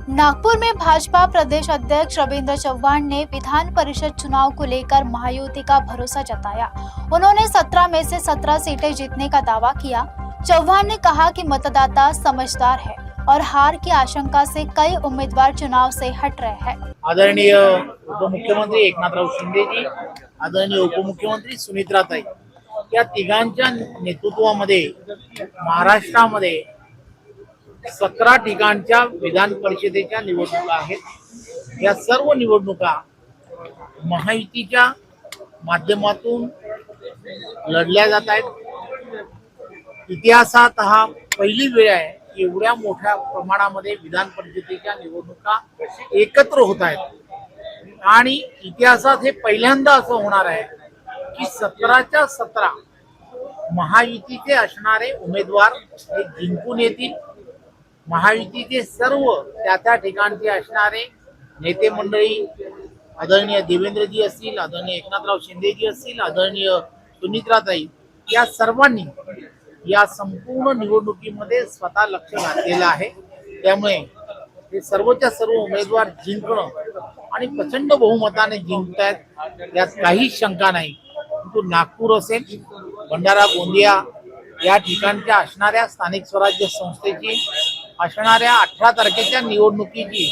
नागपुर में भाजपा प्रदेश अध्यक्ष रविंद्र चौहान ने विधान परिषद चुनाव को लेकर महायुति का भरोसा जताया। उन्होंने 17 में से 17 सीटें जीतने का दावा किया। चौहान ने कहा कि मतदाता समझदार है और हार की आशंका से कई उम्मीदवार चुनाव से हट रहे हैं। आदरणीय उपमुख्यमंत्री एकनाथराव शिंदे जी, आदरणीय उपमुख्यमंत्री सुनीत्राताई या तिघांच्या नेतृत्वामध्ये महाराष्ट्रामध्ये 17 ठिकाणच्या विधान परिषदेच्या निवडणुका आहेत। या सर्व निवडणुका महायुतीच्या माध्यमातून लढल्या जात आहेत। इतिहासात हा पहिली वेळ आहे की एवढ्या मोठ्या प्रमाणामध्ये विधान परिषदेच्या निवडणुका एकत्र होत आहेत आणि इतिहासात हे पहिल्यांदा असं होणार आहे की 17च्या 17 महायुतीचे असणारे उमेदवार हे जिंकून येतील। महायुतीचे सर्व त्या ठिकाणचे असणारे नेते मंडळी आदरणीय देवेंद्रजी असतील, आदरणीय एकनाथराव शिंदेजी असतील, आदरणीय सुनीत्राताई या सर्वांनी या संपूर्ण निवडणुकीमध्ये स्वतः लक्ष घातलेलं आहे। त्यामुळे हे सर्वच्या सर्व उमेदवार जिंकणं आणि प्रचंड बहुमताने जिंकतायत यात काही शंका नाही। परंतु नागपूर असेल, भंडारा, गोंदिया या ठिकाणच्या असणाऱ्या स्थानिक स्वराज्य संस्थेची असणाऱ्या 18 तारखेच्या निवडणुकीची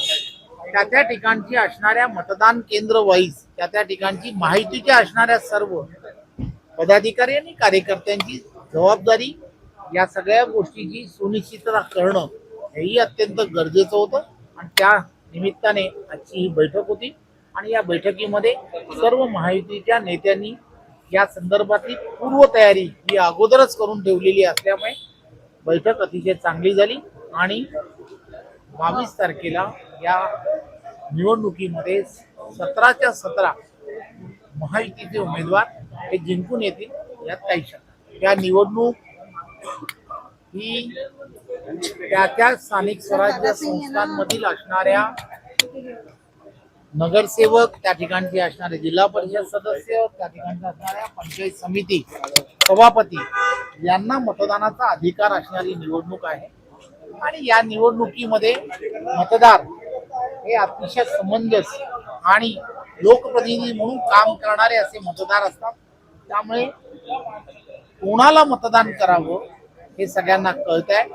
त्या ठिकाणची असणाऱ्या मतदान केंद्र वाईज त्या ठिकाणची माहितीच्या असणाऱ्या सर्व पदाधिकारी आणि कार्यकर्त्यांची जबाबदारी या सगळ्या गोष्टीची सुनिश्चितता करणं हेही अत्यंत गरजेचं होतं आणि त्या निमित्ताने आजची ही बैठक होती आणि या बैठकीमध्ये सर्व महायुतीच्या नेत्यांनी या संदर्भातली पूर्वतयारी ही अगोदरच करून ठेवलेली असल्यामुळे बैठक अतिशय चांगली झाली आणि 22 तारखेला या निवडणुकीमध्ये 17च्या 17 महायुतीचे उमेदवार हे जिंकून येतील यात काही शंका नाही। या निवडणूक ही त्या स्थानिक स्वराज्य संस्थांमधील असणाऱ्या नगरसेवक, त्या ठिकाणचे असणारे जिल्हा परिषद सदस्य, त्या ठिकाणच्या असणाऱ्या पंचायत समिती सभापती यांना मतदानाचा अधिकार असणारी निवडणूक आहे आणि या निवडणुकीमध्ये मतदार हे अतिशय समंजस आणि लोकप्रतिनिधी म्हणून काम करणारे असे मतदार असतात। त्यामुळे कोणाला मतदान करावं हे सगळ्यांना कळत आहे।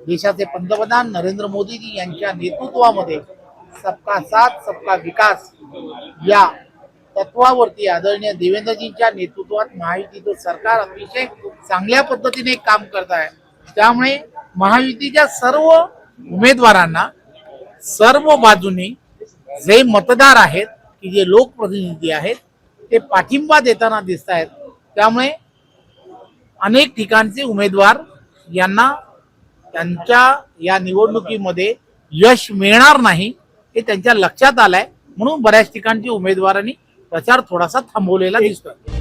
देशाचे पंतप्रधान नरेंद्र मोदीजी यांच्या नेतृत्वामध्ये सबका साथ सबका विकास या तत्वावरती आदरणीय देवेंद्रजींच्या नेतृत्वात महायुतीचं सरकार अतिशय चांगल्या पद्धतीने काम करत आहे। त्यामुळे महायुतीच्या सर्व उमेदवारांना सर्व बाजूने जे मतदार आहेत की जे लोकप्रतिनिधी आहेत ते पाठिंबा देताना दिसत आहेत। त्यामुळे अनेक ठिकाणचे उमेदवार यांना त्यांच्या या निवडणुकीमध्ये यश मिळणार नाही हे त्यांच्या लक्षात आलंय, म्हणून बऱ्याच ठिकाणच्या उमेदवारांनी प्रचार थोडासा थांबवलेला दिसतोय।